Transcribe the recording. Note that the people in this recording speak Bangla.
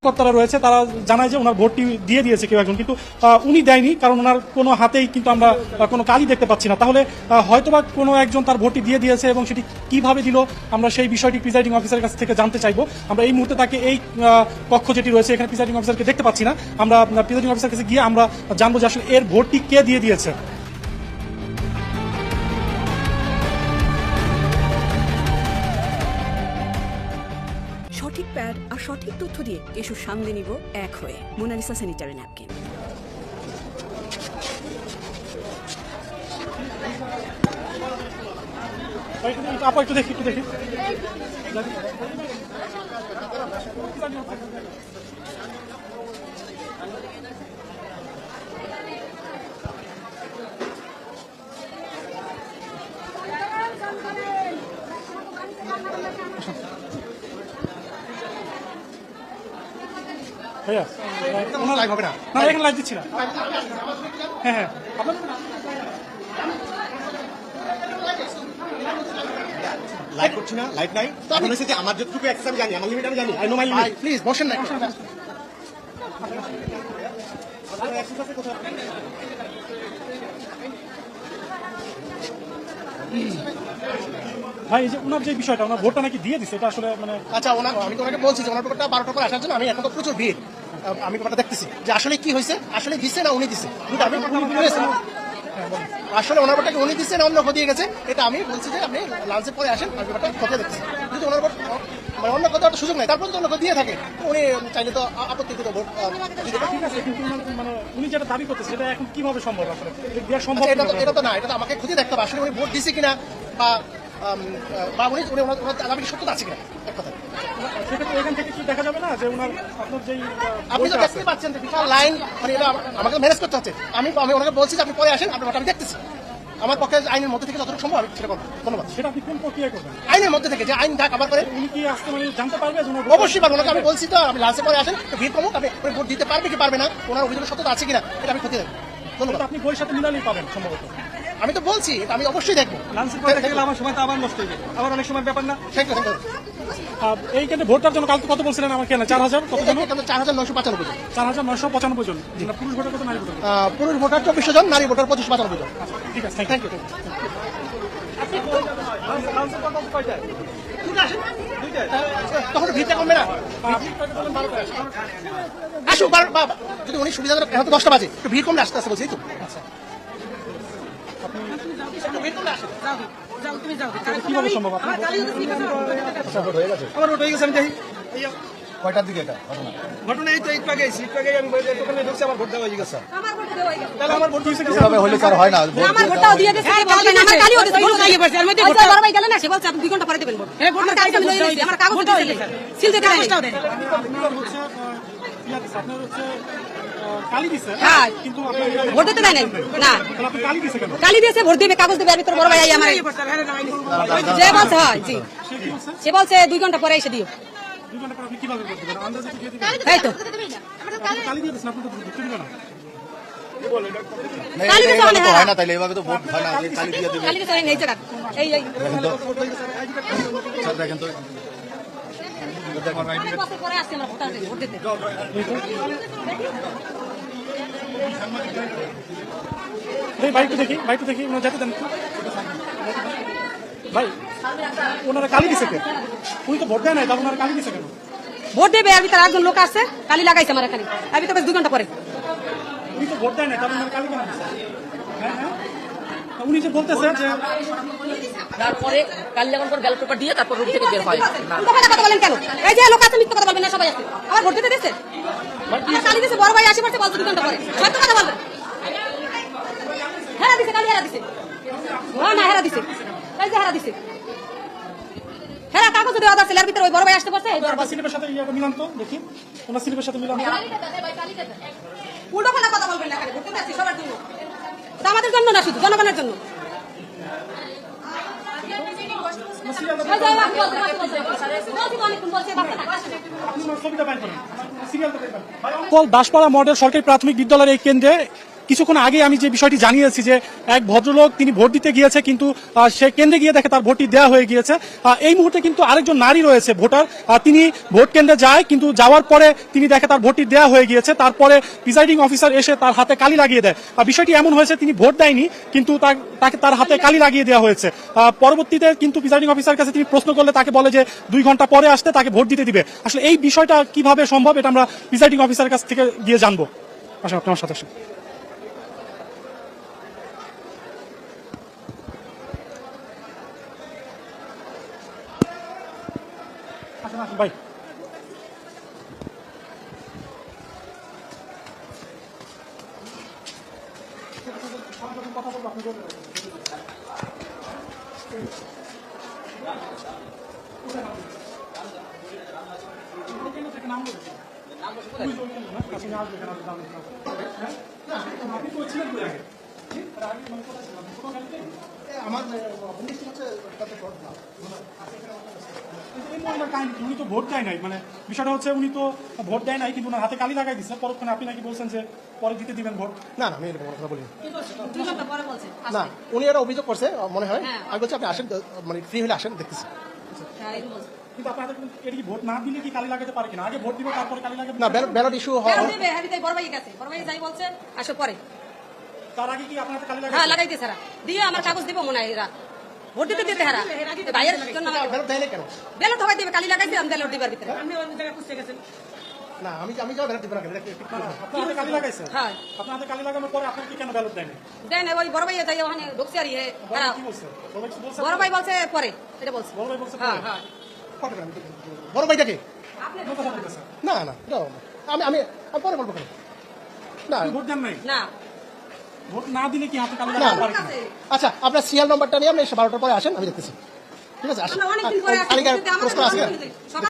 কর্তারা রয়েছে তারা জানায় যে ওনার ভোটটি দিয়ে দিয়েছে কেউ একজন, কিন্তু উনি দেয়নি, কারণ ওনার কোনো হাতেই কিন্তু আমরা কোনো কাজই দেখতে পাচ্ছি না। তাহলে হয়তোবা কোনো একজন তার ভোটটি দিয়ে দিয়েছে এবং সেটি কিভাবে দিল আমরা সেই বিষয়টি প্রিজাইডিং অফিসারের কাছ থেকে জানতে চাইবো। আমরা এই মুহূর্তে তাকে এই কক্ষ যেটি রয়েছে এখানে প্রিজাইডিং অফিসারকে দেখতে পাচ্ছি না। আমরা প্রিজাইডিং অফিসারের কাছে গিয়ে আমরা জানবো যে আসলে এর ভোটটি কে দিয়ে দিয়েছে। সঠিক প্যাড আর সঠিক তথ্য দিয়ে এসব সামলে নিব এক হয়ে। Mona Lisa sanitary napkin. আপা একটু দেখি ভাইয়া লাইভ হবে না, এখানে লাইভ দিচ্ছি না। হ্যাঁ লাইভ করছি না, লাইভ নাই। এখন হচ্ছে যে আমার যতটুকু অ্যাক্সেস আমি জানি, আমার লিমিট আমি জানি। I know my limit. Please বসেন না। ভাই, এই যে ওনার যে বিষয়টা, ওনার ভোটটা নাকি দিয়ে দিচ্ছে, এটা আসলে মানে আচ্ছা, আমি তো ওনাকে বলছি যে ওনার ব্যাপারটা 12টার পর আসার জন্য। আমি এখন তো প্রচুর ভিড়, আমি ব্যাপারটা দেখতেছি যে আসলে কি হয়েছে, আসলে দিচ্ছে না উনি দিচ্ছে। কিন্তু আমি আসলে ওনার ব্যাপারটাকে উনি দিচ্ছে না অন্য দিয়ে গেছে, এটা আমি বলছি যে আপনি লাঞ্চের পরে আসেন, আমি ব্যাপারটা কথা দেখছি। কিন্তু ওনার মানে অন্য কথা সুযোগ নাই, তারপর তো অন্য দিয়ে থাকে, উনি চাইলে তো আপত্তি দিতে ভোট দিতে পারে। ঠিক আছে, কিন্তু মানে উনি যেটা দাবি করতেছে সেটা এখন কিভাবে সম্ভব আসলে দেওয়া সম্ভব? এটা তো না, এটা তো আমাকে খুঁজে দেখতে হবে আসলে উনি ভোট দিচ্ছে কিনা, বা উনি ওনার দাবি সত্যতা আছে কিনা। এক কথা সেক্ষেত্রে এখান থেকে কি দেখা যাবে না যে ওনার আপনার যেই আপনি তো দেখতেই পাচ্ছেন যে বিশাল লাইন, মানে এটা আমাকে ম্যানেজ করতে হচ্ছে। আমি ওনাকে বলছি যে আপনি পরে আসেন, আপনার আমি দেখতেছি। আমার পক্ষে আইনের মধ্যে থেকে যতটুকু সম্ভব আমি সেটা করবো। ধন্যবাদ। সেটা আপনি কোন প্রক্রিয়া করবেন? আইনের মধ্যে থেকে যে আইন যা কাভার করে। উনি কি আসতে মানে জানতে পারবে? অবশ্যই পারবো। ওনাকে আমি বলছি তো আপনি লাঞ্চে পরে আসেন, ভিড় কমুক, আপনি ভোট দিতে পারবে কি পারবে না, ওনার অভিযোগ সত্যতা আছে কিনা এটা আমি খতিয়ে দেখবো। ধন্যবাদ। আপনি বইয়ের সাথে মিলালেই পাবেন সম্ভবত। আমি তো বলছি এটা আমি অবশ্যই দেখবো। লাঞ্চের পরে দেখে গেলে আমার সময় তো আবার নষ্ট হয়ে যাবে, আবার অনেক সময় ব্যাপার না। Thank you. এইখানে ভোটার জন্য কালকে কত বলছিলেন আমার কেন? 4000 কত জন? 4995 জন। 4995 জন। পুরুষ ভোটার কত, নারী ভোটার? পুরুষ ভোটার 2400 জন, নারী ভোটার 2595 জন। ঠিক আছে, থ্যাংক ইউ। তখন ভিড়টা কমবে না? আসুক, যদি উনি সুবিধা করে, এখন তো 10টা বাজে, একটু ভিড় কমলে আসতে আসতে বলছি। তো কিভাবে সম্ভব? আমার ভোট হয়ে গেছে, আমি দেখি কয়টার দিকে এটা ঘটনা এই তো একটু আগে আমি দোকানে ঢুকছি, আমার ভোট দেওয়া হয়ে গেছে। তাহলে আমার ভোট দিয়েছে এভাবে হলে কার হয় না। আমার ভোটটাও দিয়ে দিয়েছে, বলবেন আমার কালিও দিয়েছে, ভোট দিয়ে পড়ছে। আমি তো ভোট বড় ভাই গেল না, সে বলছে আপনি 2 ঘন্টা পরে দিবেন ভোট। হ্যাঁ, ভোট কাগজ আমি লই নিয়েছি, আমার কাগজ দিয়েছে, সিল দিয়ে কাগজটাও দেন। আপনার হচ্ছে কালি দিছে, হ্যাঁ, কিন্তু ভোট দিতে দেয় নাই না, আপনি কালি দিছে কেন? কালি দিয়েছে, ভোট দিবে, কাগজ দিবে। আর ভিতর বড় ভাই আই আমার যে বলছে, হয় জি, সে বলছে 2 ঘন্টা পরে এসে দিও। 2 ঘন্টা পর আপনি কিভাবে ভোট দিবেন? আন্দাজে তো দিয়ে দিবেন। তাই তো আপনি কালি দিয়ে দিচ্ছেন, আপনি তো ঢুকতে দিবেন না। কালি দিতে হয় না, তাইলে এভাবে তো ভোট হয় না। কালি দিয়ে দেবে। কালি দিতে হয় না, এই জায়গা এই দেখেন তো পরে আসছে আমার ভোট দিতে। বাইকটা দেখি ওনারা যেতে দেন। ভাই, ওনারা কালি দিছে কেন? উনি তো ভোট দেয় নাই, তাহলে ওনারা কালি দিছে কেন? ভোট দেবে, আর ভিতরে একজন লোক আসছে, কালি লাগাইছে আমার এখানে, আর ভিতরে 2 ঘন্টা পরে। উনি তো ভোট দেয় নাই, তাহলে ওনারা কালি কেন দিছে? হ্যাঁ, উনি যে বলতেছে যে তারপরে কালি লাগানোর পর ব্যালট পেপার দিয়ে তারপর রুম থেকে বের হয়। কথা বলেন কেন? এই যে লোক আছে, মিথ্যা কথা বলবেন না, সবাই আছে। আমার ভোট দিতে দিচ্ছে, আমার কালি দিছে, বড় ভাই আসি পড়ছে, বলছে 2 ঘন্টা পরে। সত্য কথা বলবেন। হেরা দিছে, কালি হেরা দিছে। না, হেরা দিছে, এই যে হেরা দিছে। হেরা কাগজ দেওয়া আছে, এর ভিতরে ওই বড় ভাই আসতে পারছে। স্লিপের সাথে মিলান তো দেখি, ওনার স্লিপের সাথে মিলান। উল্টো পাল্টা কথা বলবেন না, ভোট দিতে আসছি সবার জন্য, আমাদের জন্য না, শুধু জনগণের জন্য। দাসপাড়া মডেল সরকারি প্রাথমিক বিদ্যালয়ের এই কেন্দ্রে কিছুক্ষণ আগে আমি যে বিষয়টি জানিয়েছি যে এক ভদ্রলোক তিনি ভোট দিতে গিয়েছে, কিন্তু সে কেন্দ্রে গিয়ে দেখে তার ভোটটি দেওয়া হয়ে গিয়েছে। এই মুহূর্তে কিন্তু আরেকজন নারী রয়েছে ভোটার, তিনি ভোট কেন্দ্রে যায়, কিন্তু যাওয়ার পরে তিনি দেখে তার ভোটটি দেওয়া হয়ে গিয়েছে। তারপরে প্রিসাইডিং অফিসার এসে তার হাতে কালি লাগিয়ে দেয়। বিষয়টি এমন হয়েছে তিনি ভোট দেয়নি, কিন্তু তাকে তার হাতে কালি লাগিয়ে দেওয়া হয়েছে। পরবর্তীতে কিন্তু প্রিসাইডিং অফিসার কাছে তিনি প্রশ্ন করলে তাকে বলে যে 2 ঘন্টা পরে আসতে তাকে ভোট দিতে দিবে। আসলে এই বিষয়টা কিভাবে সম্ভব এটা আমরা প্রিসাইডিং অফিসারের কাছ থেকে গিয়ে জানবো। আসলে আপনার সাথে আসুন। ভাই আমার বন্ধু হচ্ছে তাতে ভোট না। উনি তো ভোট দেয় নাই, মানে বিষয়টা হচ্ছে উনি তো ভোট দেয় নাই, কিন্তু ওনার হাতে কালি লাগাই দিচ্ছে। পরক্ষণে আপনি নাকি বলছেন যে পরে দিতে দিবেন ভোট। না না, আমি এরকম কোনো কথা বলিনি। 2 ঘন্টা পরে বলছে না, উনি একটা অভিযোগ করছে মনে হয়। হ্যাঁ। আমি বলছি আপনি আসেন, মানে ফ্রি হলে আসেন, দেখতেছি। হ্যাঁ এরকম বলছে। কিন্তু আপনাদের এটা কি ভোট না দিলে কি কালি লাগাতে পারে কিনা? আগে ভোট দিবে তারপরে কালি লাগাতে না, ব্যালট ইস্যু হয়। কেন দিবে? হ্যাঁ দিতে বড় ভাই গেছে, বড় ভাই যাই বলছে আসো পরে। তার আগে কি আপনাদের কালি হ্যাঁ লাগাতে? লাগাইতে সারা দিয়ে আমার কাগজ দিব মনে হয় এরা ভোট দিতে দিতে হারা ভাইয়ের জন্য ব্যালট দেয় না কেন? বেলট হবাই দিবে কালি লাগাইতে আমি বেলট দিবার ভিতরে না, আমি যাও ব্যালট দিব না কেন? আপনার হাতে কালি লাগাইছে? হ্যাঁ আপনার হাতে কালি লাগানোর পরে আপনার কি কেন ব্যালট দেয়নি? দেন ওই বড় ভাই যাই ওখানে ঢুকছে আর ইয়ে হারা কি বলছে? বড় ভাই কি বলছে? বড় ভাই বলছে পরে এটা বলছে বড় ভাই বলছে হ্যাঁ পরে? হ্যাঁ কত গ্রাম? বড় ভাইটাকে? কোন কথা বলতেছে? না না, এটাও না। আমি আমি আমি পরে বলবো কেন? না আপনি ভোট দেন নাই? না ভোট না দিলে কি হাতে কালি না। লাগাতে পারে কিনা? আচ্ছা, আপনার সিরিয়াল নাম্বারটা নিয়ে আপনি 12টার পরে আসেন, আমি দেখতেছি। ঠিক আছে, আসেন। আমরা অনেকদিন পরে তালিকার আসছি প্রশ্ন আছে? সকাল